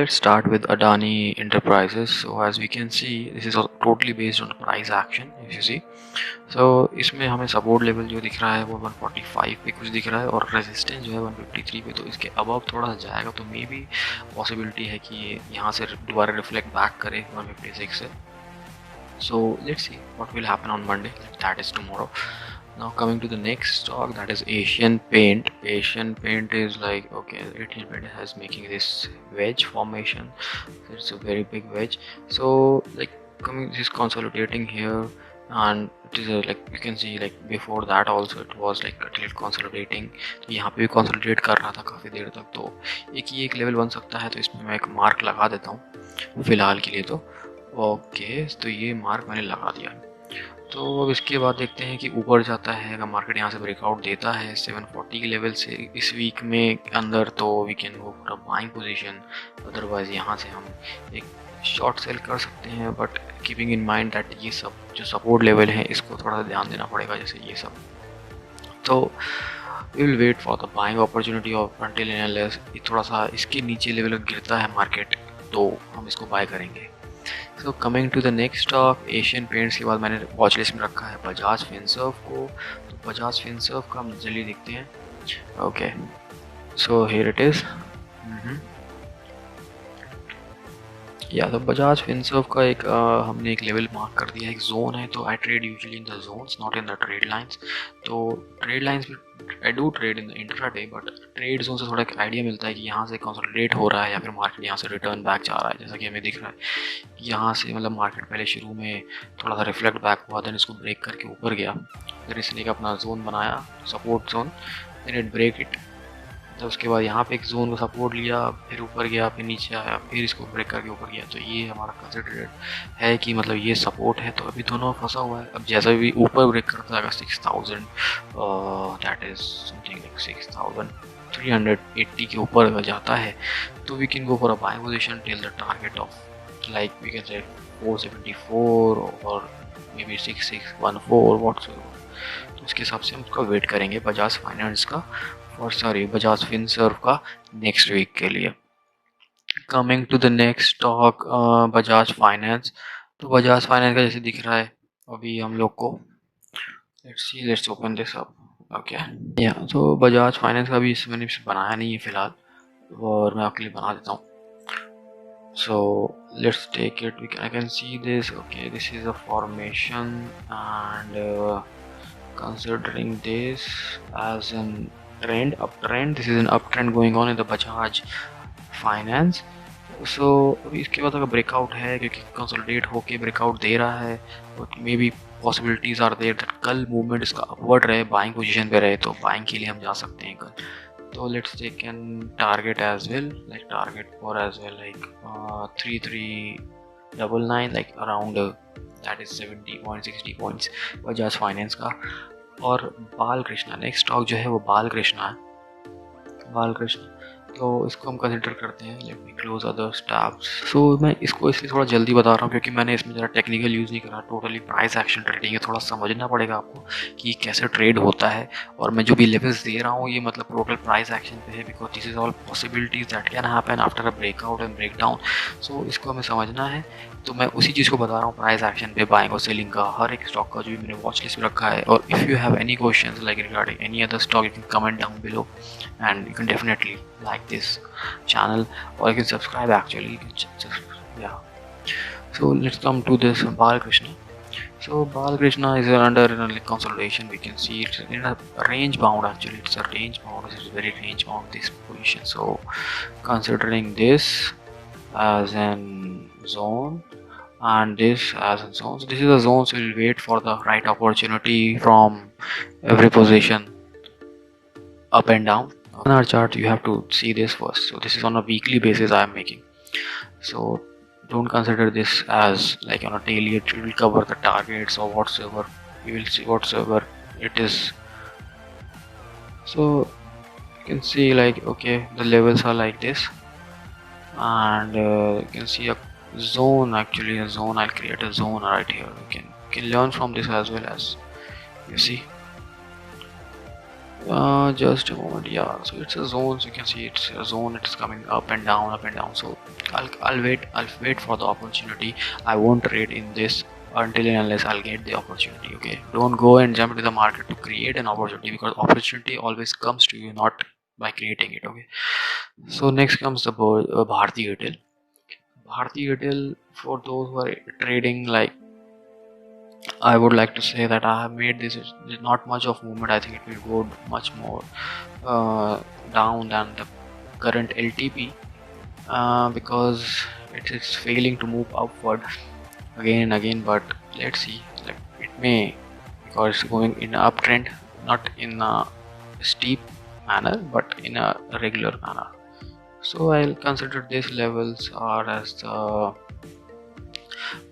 let's start with Adani Enterprises. So as we can see, this is totally based on price action. If you see, so इसमें हमें support level जो दिख रहा है वो 145 पे कुछ दिख रहा है और रेजिस्टेंस जो है 153 पे, तो इसके अबव थोड़ा सा जाएगा तो मे बी पॉसिबिलिटी है कि ये यहाँ से दोबारा रिफ्लेक्ट बैक करे 156 से. So let's see what will happen on Monday. That is tomorrow. Now coming to the next stock, that is Asian Paint. Asian Paint is like, okay, Asian Paint has making this wedge formation. It's a very big wedge. So like this is consolidating here, and it is like you can see like before that also it was like a little consolidating. तो यहाँ पे भी consolidate कर रहा था काफ़ी देर तक, तो एक लेवल बन सकता है. तो इसमें मैं एक मार्क लगा देता हूँ फिलहाल के लिए. तो ओके, तो ये मार्क मैंने लगा दिया. तो अब इसके बाद देखते हैं कि ऊपर जाता है. अगर मार्केट यहाँ से ब्रेकआउट देता है 740 के लेवल से इस वीक में अंदर, तो we can go for a buying position. Otherwise यहाँ से हम एक शॉर्ट सेल कर सकते हैं, but keeping in mind that ये सब जो सपोर्ट लेवल है इसको थोड़ा सा ध्यान देना पड़ेगा, जैसे ये सब. तो we will wait for the buying opportunity of until and unless थोड़ा सा इसके नीचे लेवल गिरता है मार्केट, तो हम इसको बाय करेंगे. So coming to the next stock, Asian Paints के बाद मैंने वॉच लिस्ट में रखा है बजाज फिनसर्व को. तो बजाज फिनसर्व का हम जल्दी देखते हैं. Okay, so here it is. या तो बजाज फिनसर्व का एक हमने एक लेवल मार्क कर दिया है, एक जोन है. तो I trade usually in the zones, not in the trade lines. तो ट्रेड लाइंस में I do trade in the intraday, but trade zone से थोड़ा एक आइडिया मिलता है कि यहाँ से कंसोलिडेट हो रहा है या फिर मार्केट यहाँ से रिटर्न बैक जा रहा है. जैसा कि हमें दिख रहा है यहाँ से, मतलब मार्केट पहले शुरू में थोड़ा सा रिफ्लेक्ट बैक हुआ, देन इसको ब्रेक करके ऊपर गया, फिर इसने अपना जोन बनाया support zone, then it break it. तो उसके बाद यहाँ पे एक जोन को सपोर्ट लिया, फिर ऊपर गया, फिर नीचे आया, फिर इसको ब्रेक करके ऊपर गया. तो ये हमारा कंसिडरेड है कि मतलब ये सपोर्ट है. तो अभी दोनों फंसा हुआ है. अब जैसा भी ऊपर ब्रेक करता है 6000, दैट इज समथिंग लाइक 6380 के ऊपर अगर जाता है, तो we can go for a buying position till the target of like we can say 474 और मे बी 6614 व्हाटसोएवर. तो उसके हिसाब से हम उसका वेट करेंगे बजाज फाइनेंस का, और सॉरी बजाज फिनसर्व का नेक्स्ट वीक के लिए. Coming to the next stock, Bajaj Finance. तो बजाज फाइनेंस का जैसे दिख रहा है अभी हम लोग को, let's open this up. Okay, या तो बजाज फाइनेंस का भी मैंने बनाया नहीं है फिलहाल, और मैं आपके लिए बना देता हूँ. so let's take it. I can see this. Okay, this is a formation, and considering this as an trend, uptrend, this is an uptrend going on in the Bajaj Finance. So अभी इसके बाद अगर breakout है, क्योंकि consolidate होके breakout दे रहा है, may be possibilities are there that कल मूवमेंट इसका अपवर्ड रहे, बाइंग पोजीशन पे रहे, तो बाइंग के लिए हम जा सकते हैं कल. तो let's take an target as well, like target for as well like 3399, like around that is 70 point 60 points Bajaj Finance का. और बालकृष्णा, नेक्स्ट स्टॉक जो है वो बालकृष्णा है. बालकृष्णा, तो इसको हम कंसिडर करते हैं. Let me close other tabs. So मैं इसको इसलिए थोड़ा जल्दी बता रहा हूँ क्योंकि मैंने इसमें ज़रा टेक्निकल यूज़ नहीं करा, टोटली प्राइस एक्शन ट्रेडिंग है. थोड़ा समझना पड़ेगा आपको कि कैसे ट्रेड होता है, और मैं जो भी लेवल्स दे रहा हूँ ये मतलब टोटल प्राइस एक्शन पे है, because this is all possibilities that can happen after a breakout and break down. So इसको हमें समझना है. तो मैं उसी चीज़ को बता रहा हूँ प्राइस एक्शन पे, बाइंग और सेलिंग का हर एक स्टॉक का जो भी मैंने वॉच लिस्ट में रखा है. और if you have any questions like regarding any other stock, you can comment down below, and you can definitely like this channel, or you can subscribe actually. You can just, yeah. So let's come to this Balkrishna. So Balkrishna is under consolidation. We can see it's in a range bound. Actually, it's a range bound. It's very range bound, this position. So considering this as an zone and this as a zone, so this is a zone. So we'll wait for the right opportunity from every position, up and down. On our chart you have to see this first. So this is on a weekly basis I am making, so don't consider this as like on a daily it will cover the targets or whatsoever. You will see whatsoever it is. So you can see like, okay, the levels are like this, and you can see a zone. Actually a zone, I'll create a zone right here. You can learn from this as well. As you see, just a moment. Yeah, so it's a zone. So you can see it's a zone. It's coming up and down, up and down. So I'll wait for the opportunity. I won't trade in this until and unless I'll get the opportunity. Okay, don't go and jump into the market to create an opportunity, because opportunity always comes to you, not by creating it. Okay, so next comes the BHARTIARTL. BHARTIARTL, for those who are trading, like, I would like to say that I have made this not much of movement. I think it will go much more down than the current LTP, because it is failing to move upward again and again. But let's see, like, it may, because it's going in an uptrend, not in a steep manner but in a regular manner. So I'll consider these levels are as the,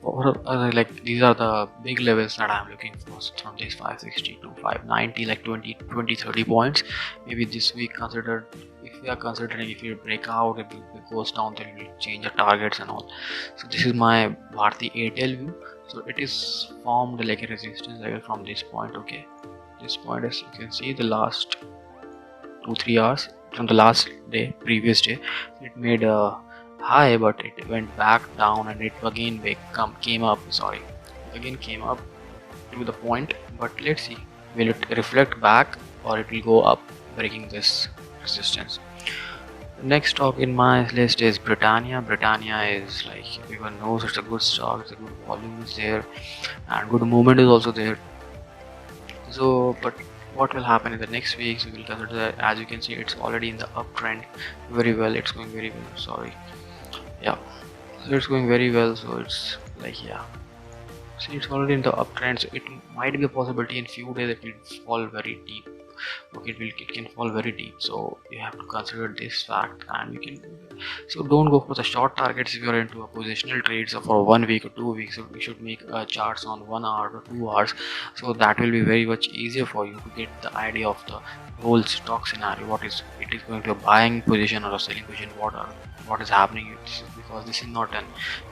or like, these are the big levels that I'm looking for. So from this 560 to 590, like 20 30 points. Maybe this week, considered, if we are considering, if you break out, if it goes down, then we'll change the targets and all. So this is my BHARTIARTL view. So it is formed like a resistance level from this point. Okay, this point, as you can see, the last 2-3 hours from the last day, previous day, it made a high, but it went back down, and it again came up to the point. But let's see, will it reflect back or it will go up, breaking this resistance. Next stock in my list is BRITANIA. BRITANIA is, like, everyone knows, it's a good stock, it's a good volume is there, and good movement is also there. So, but what will happen in the next week? So we'll consider that. As you can see, it's already in the uptrend very well. It's going very well. Sorry, yeah. So it's going very well. So it's like, yeah. See, it's already in the uptrend. So it might be a possibility in few days it will fall very deep. Okay, it can fall very deep. So you have to consider this fact, and you can. So don't go for the short targets if you are into a positional trade. So for 1 week or 2 weeks, so we should make charts on 1 hour or 2 hours. So that will be very much easier for you to get the idea of the whole stock scenario. What is it is going to a buying position or a selling position? What is happening? Because this is not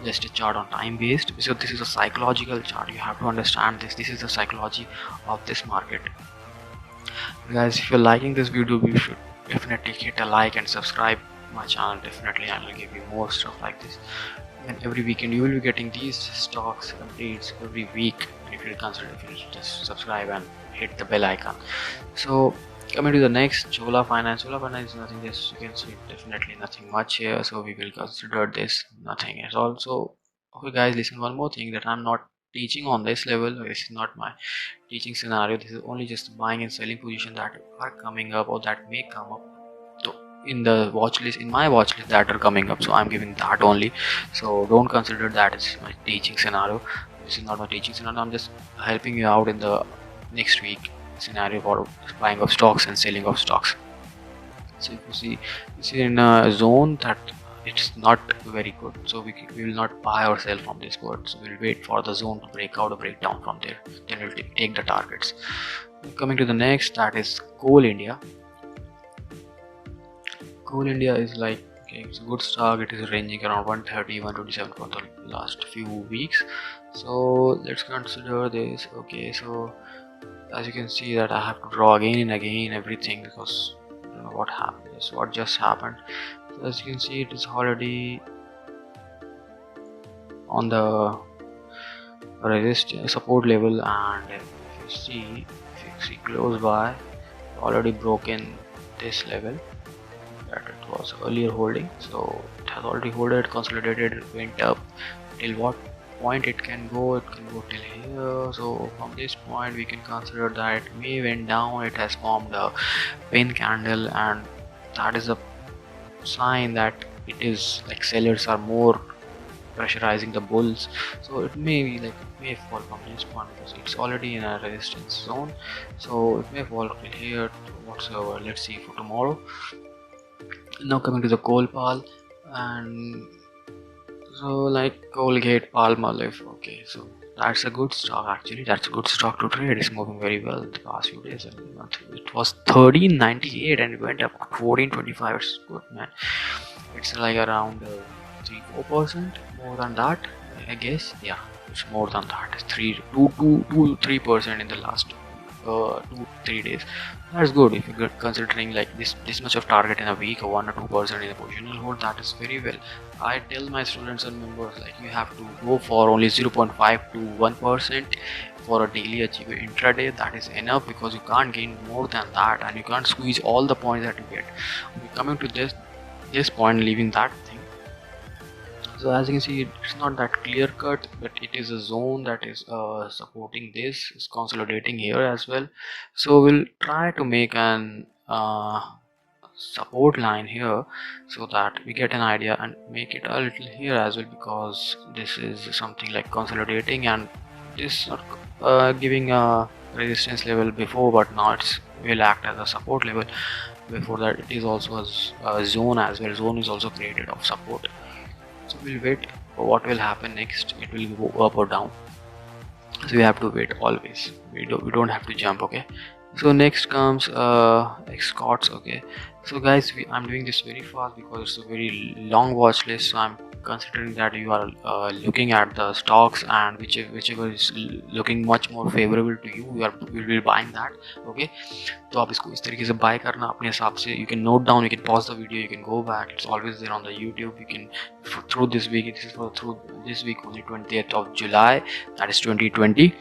just a chart on time based. So this is a psychological chart. You have to understand this. This is the psychology of this market. Guys, if you're liking this video, you should definitely hit a like and subscribe my channel. Definitely, I will give you more stuff like this, and every weekend you will be getting these stocks updates every week. And if you just subscribe and hit the bell icon. So coming to the next, CHOLAFIN. CHOLAFIN is nothing, just you can see, definitely nothing much here. So we will consider this nothing at all. So okay guys, listen, one more thing, that I'm not teaching on this level. This is not my teaching scenario. This is only just buying and selling position that are coming up or that may come up. So in the watch list, in my watch list, that are coming up, so I'm giving that only. So don't consider that as my teaching scenario. This is not my teaching scenario. I'm just helping you out in the next week scenario for buying of stocks and selling of stocks. So if you see, this is in a zone that it's not very good, so we will not buy or sell from this point. So we'll wait for the zone to break out or break down from there, then we'll take the targets. Coming to the next, that is COALINDIA. COALINDIA is like, okay, it's a good stock. It is ranging around 130 127 for the last few weeks. So let's consider this. Okay, so as you can see that I have to draw again and again everything, because I don't know what happened. This what just happened. So as you can see, it is already on the support level, and if you see close by, already broken this level that it was earlier holding. So it has already holded, consolidated, it went up till what point it can go. It can go till here. So from this point we can consider that it may went down. It has formed a pin candle, and that is a sign that it is like sellers are more pressurizing the bulls. So it may be like, it may fall from this point because it's already in a resistance zone. So it may fall till here to whatsoever. Let's see for tomorrow. Now coming to the COLPAL, and so like Colgate, Palmolive. Okay, so that's a good stock. Actually, that's a good stock to trade. It's moving very well the past few days. It was 1398 and it went up 1425. It's good, man. It's like around 3-4% more than that, I guess. Yeah, it's more than that. It's 3% in the last 2-3 days. That's good if you're considering like this much of target in a week, or 1 or 2% in a positional hold. That is very well. I tell my students and members like you have to go for only 0.5 to 1% for a daily achiever intraday. That is enough, because you can't gain more than that, and you can't squeeze all the points that you get. We're coming to this point, leaving that thing. So as you can see, it's not that clear cut, but it is a zone that is supporting this, is consolidating here as well. So we'll try to make an support line here, so that we get an idea, and make it a little here as well, because this is something like consolidating, and this not giving a resistance level before, but now it's will act as a support level. Before that, it is also a zone as well. Zone is also created of support. So we'll wait for what will happen next. It will go up or down, so we have to wait always. We don't have to jump. Okay, so next comes ESCORTS. Okay, so guys, I'm doing this very fast because it's a very long watch list. So I'm considering that you are looking at the stocks, and whichever is looking much more favorable to you, you will be buying that. Okay, तो आप इसको इस तरीके से bye करना अपने हिसाब से. You can note down, you can pause the video, you can go back. It's always there on the YouTube. You can through this week. This is for through this week only, 20th of July. That is 2020.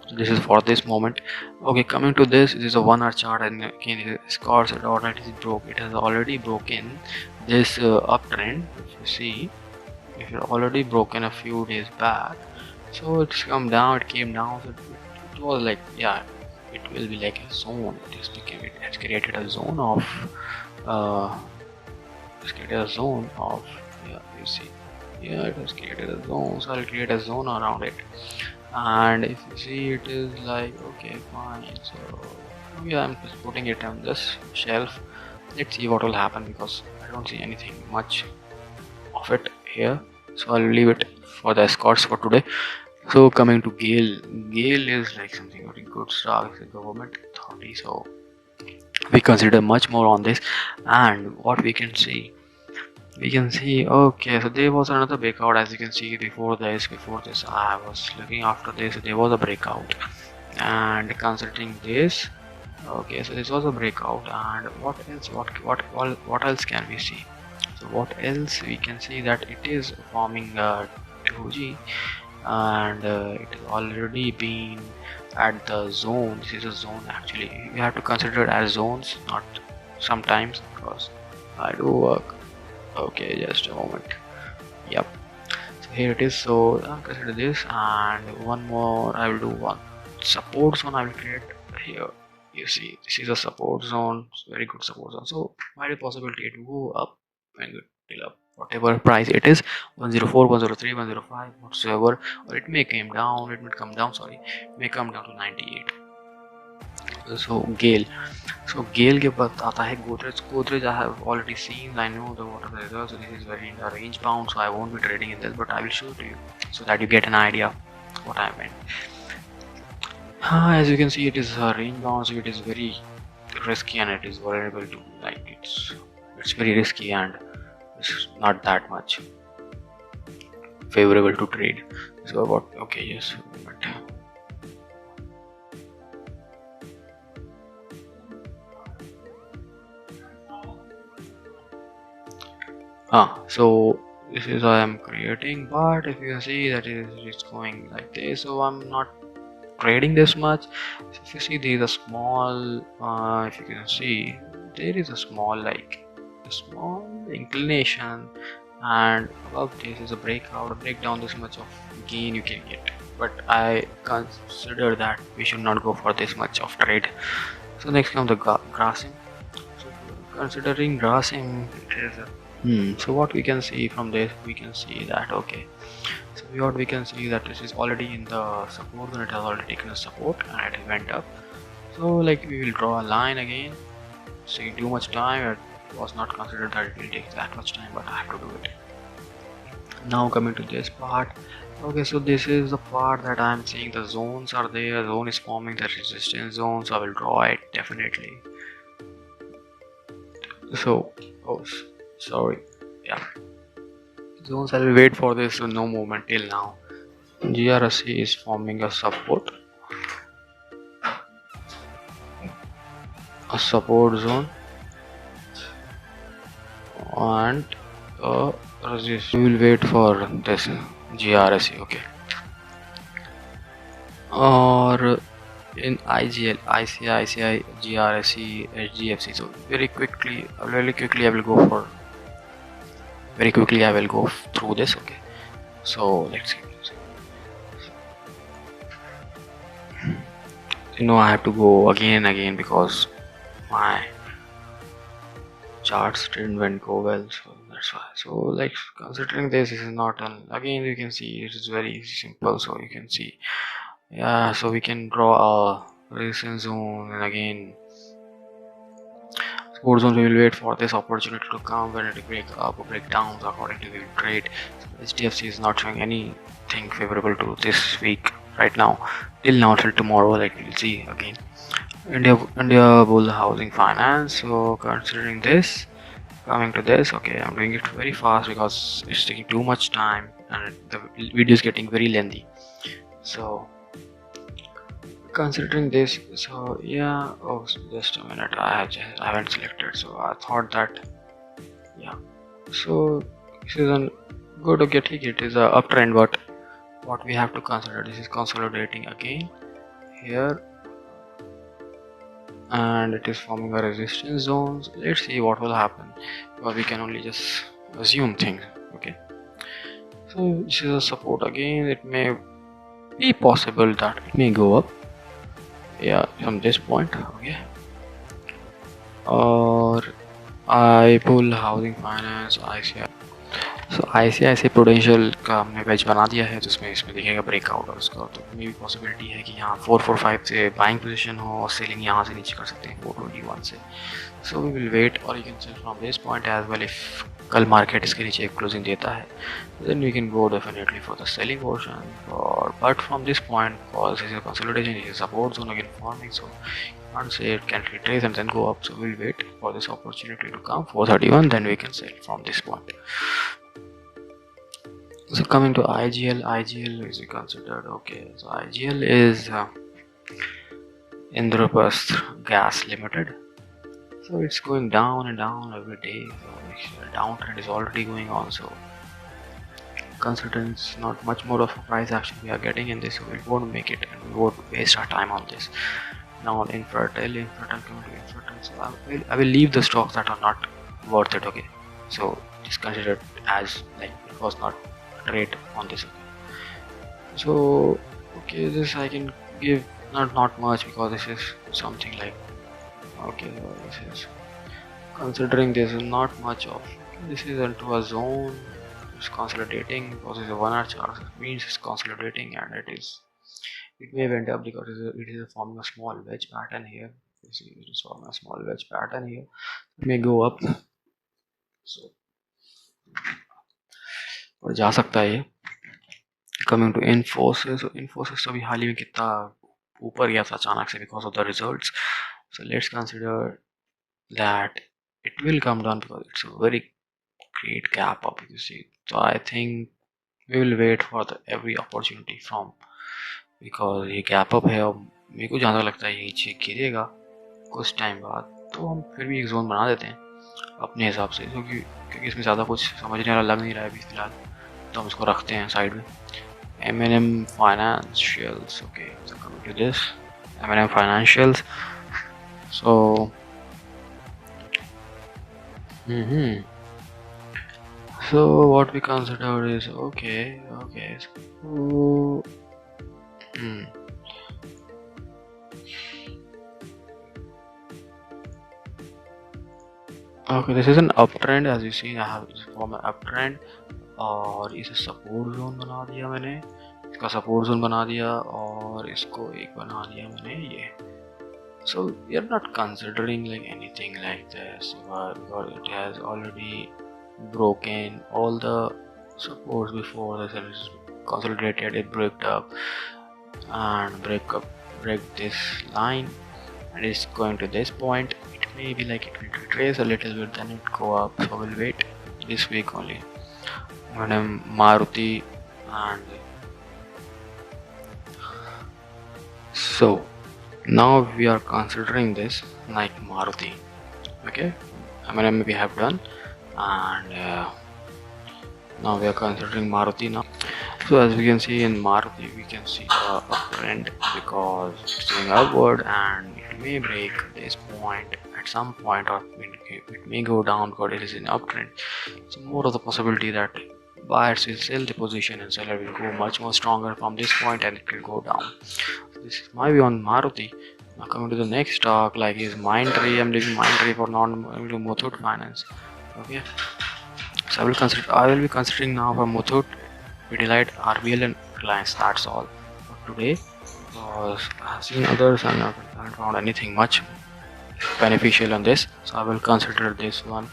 So this is for this moment. Okay, coming to this is a 1 hour chart, and again scores it already broke. It has already broken this uptrend. If you see, it had already broken a few days back. So it's come down. It came down. So it was like, yeah, it will be like a zone. It has created a zone of yeah, you see, yeah, it has created a zone. So I'll create a zone around it, and if you see, it is like, okay, fine. So yeah, I'm just putting it on this shelf. Let's see what will happen, because I don't see anything much of it here. So I'll leave it for the escorts for today. So coming to GAIL. GAIL is like something very good stock. It's a government authority, so we consider much more on this. And what we can see, okay, so there was another breakout. As you can see, before this I was looking after this, there was a breakout, and considering this, okay, so this was a breakout. And what else, what else can we see? So what else we can see, that it is forming a doji, and it has already been at the zone. This is a zone. Actually, you have to consider it as zones, not sometimes, because I do work. Okay, just a moment. Yep, so here it is. So I'll consider this, and one more. I will do one support zone. I will create here. You see, this is a support zone. It's very good support zone. So might be possibility to go up and go till up, whatever price it is, 104, 103, 105, whatsoever, or it may come down. It may come down. Sorry, it may come down to 98. So GAIL. So GAIL के बाद आता है Godrej. I have already seen. I know what are the results. So this is very in the range bound. So I won't be trading in this, but I will show it to you so that you get an idea what I meant. As you can see, it is range bound, so it is very risky, and it is vulnerable to, like, it's very risky, and it's not that much favorable to trade. So what? Okay, yes, but so this is I am creating, but if you can see that it's going like this, so I'm not trading this much. So if you see, there is a small if you can see, there is a small inclination, and above this is a breakdown. This much of gain you can get, but I consider that we should not go for this much of trade. So next comes the GRASIM. So considering GRASIM, it is so what we can see from this, we can see that, okay, so what we can see that this is already in the support, and it has already taken a support, and it went up. So like, we will draw a line again. So too much time, it was not considered that it will take that much time, but I have to do it. Now coming to this part. Okay, so this is the part that I am seeing the zones are there. Zone is forming the resistance zone, so I will draw it definitely. So sorry, yeah, zones. I will wait for this, so no movement till now. GRSE is forming a support. a support zone and a resistance. We will wait for this GRSE, okay, or in IGL, ICICI, GRSE, HDFC. So very quickly I will go for through this, okay. So let's see. I have to go again and again because my charts didn't go well, so that's why. So like considering this is not an, again you can see it is very simple. So you can see, yeah, so we can draw a resistance zone, and again support zone. We will wait for this opportunity to come. When it break up or break down, accordingly we will trade. So HDFC is not showing anything favorable to this week right now, till now, till tomorrow. Like we'll see again India Bull Housing Finance. So considering this, coming to this, okay, I'm doing it very fast because it's taking too much time and the video is getting very lengthy. So considering this, so yeah, oh, just a minute, I haven't selected, so I thought that, yeah, so this is a good, okay, it is a uptrend, but what we have to consider, this is consolidating again here and it is forming a resistance zone. So let's see what will happen, because we can only just assume things, okay. So this is a support again. It may be possible that it may go up, yeah, from this point, okay, or IBUL Housing Finance, ICI. So ICICI Prudential का हमने batch बना दिया है, तो इसमें दिखेगा breakout और उसका, तो मे भी पॉसिबिलिटी है कि यहाँ 445 से बाइंग पोजीशन हो और सेलिंग यहाँ से नीचे कर सकते हैं 421 से. सो वी विल वेट, और you can sell from this point as well. If कल मार्केट इसके नीचे एक क्लोजिंग देता है, then we can go definitely for the selling portion, और but from this point because this is consolidation, this is support zone again forming, so can't say it can retrace and then go up. So we'll wait for this opportunity to come 431, then we can sell from this point. So coming to IGL is considered, okay. So IGL is Indraprasth Gas Limited. So it's going down and down every day. So downtrend is already going on. So considering it's not much more of a price action we are getting in this, so we won't make it and we won't waste our time on this. Now on INFRATEL, coming to INFRATEL, so I will leave the stocks that are not worth it, okay. So just consider it as like it was not trade on this, okay. So okay, this I can give not much because this is something like, okay, so this is considering this is not much of, this is into a zone, it's consolidating because it's a 1 hour chart, it means it's consolidating, and it may end up because it is forming a small wedge pattern here. You see, it is forming a small wedge pattern here. It may go up, so और जा सकता है ये. Coming to Infosys, so Infosys अभी हाल ही में कितना ऊपर गया था अचानक से because of the results. So let's consider that it will come down because it's a very great gap up, you see. So I think we will wait for the every opportunity from, because ये gap up है और मेरे को जहाँ तक लगता है ये नीचे गिरेगा कुछ टाइम बाद, तो हम फिर भी एक जोन बना देते हैं अपने हिसाब से, क्योंकि इसमें ज़्यादा कुछ समझने वाला लग नहीं रहा है अभी फिलहाल, तो हम इसको रखते हैं साइड में. M&M Financials, okay, so coming to this M&M Financials, so so what we consider is, okay, so okay, this is an uptrend, as you see. I have formed an uptrend और इसे support zone बना दिया मैंने, इसका support zone बना दिया और इसको एक बना दिया मैंने ये. So we are not considering like anything like this because it has already broken all the supports before this, and it's consolidated, it broke up and break this line, and it's going to this point. It may be like it will retrace a little bit, then it go up, so we'll wait this week only. Madam Maruti, and so Now we are considering this like Maruti. Okay, I mean we have done, and now we are considering Maruti now. So as we can see in Maruti, we can see a uptrend because it's going upward, and it may break this point at some point, or it may go down because it is in uptrend. So more of the possibility that buyers will sell the position and seller will go much more stronger from this point, and it will go down. So this is my view on Maruti. Now coming to the next stock, like is Mindtree. I'm leaving Mindtree for non-Muthoot Finance. Okay, so I will be considering now for Muthoot, Pidilite, RBL and Reliance. That's all for today, because I have seen others and I haven't found anything much beneficial on this, so I will consider this one.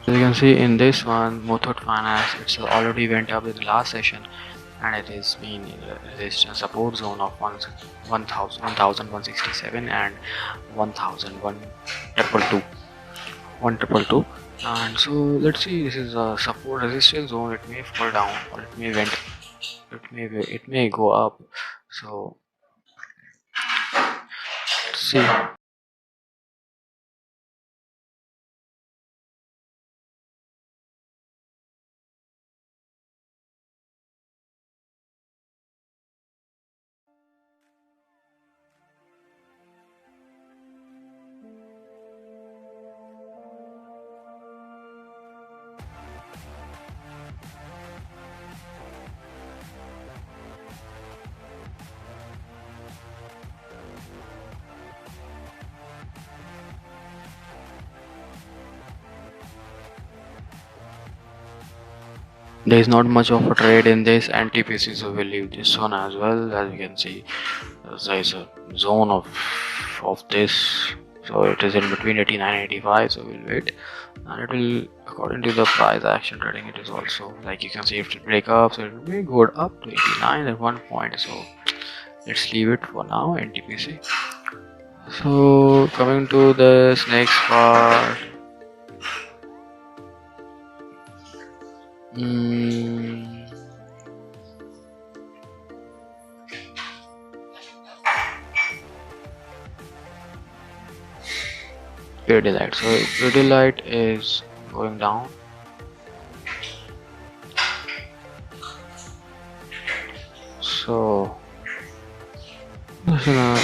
As you can see in this one, Muthoot Finance, it's already went up in the last session, and it has been in the resistance support zone of 1167 and 1,122. And so let's see, this is a support resistance zone. It may fall down, or it may go up. So let's see. There is not much of a trade in this NTPC, so we'll leave this one as well. As you can see, there is a zone of this, so it is in between 89 and 85, so we'll wait, and it will, according to the price action trading, it is also, like you can see, if it break up, so it may go up to 89 at one point. So let's leave it for now, NTPC. So coming to this next part, Pidilite. So Pidilite is going down. So this is a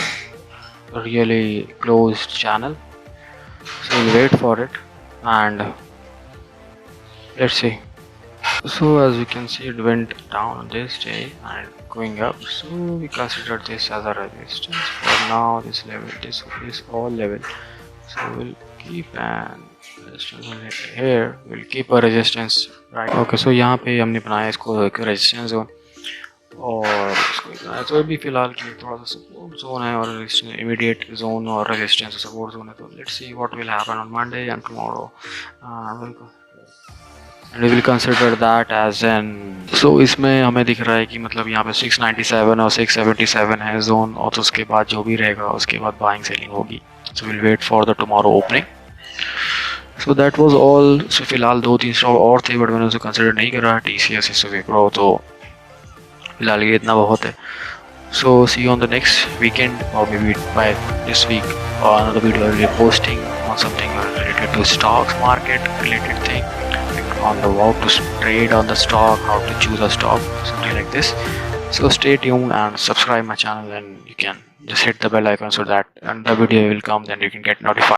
really closed channel, so we'll wait for it and let's see. So as you can see, it went down on this day and going up, so we consider this as a resistance for now. This level, this is all level, so we'll keep an resistance here, we'll keep a resistance, right? Okay, so यहाँ पे हमने बनाया इसको एक resistance zone, और इसको तो अभी फिलहाल के थोड़ा सा सपोर्ट जोन है, और इमीडिएट जोन और रेजिस्टेंस सपोर्ट जोन है. तो let's see what will happen on Monday and tomorrow, and we will consider that as an. So इसमें हमें दिख रहा है कि मतलब यहाँ पे 697 और 677 है जोन, और तो उसके बाद जो भी रहेगा उसके बाद बाइंग सेलिंग होगी. So will wait for the tomorrow opening. So that was all. So फिलहाल 2-3 स्टॉक और थे, बट मैंने उसे कंसिडर नहीं करा. TCS विप्रो, तो फिलहाल ये इतना बहुत है. So see you on the next weekend, or maybe by this week, or another video I will be posting on something related to stocks market related thing, like on the how to trade on the stock, how to choose a stock, something like this. So stay tuned and subscribe my channel, and you can just hit the bell icon so that and the video will come, then you can get notified.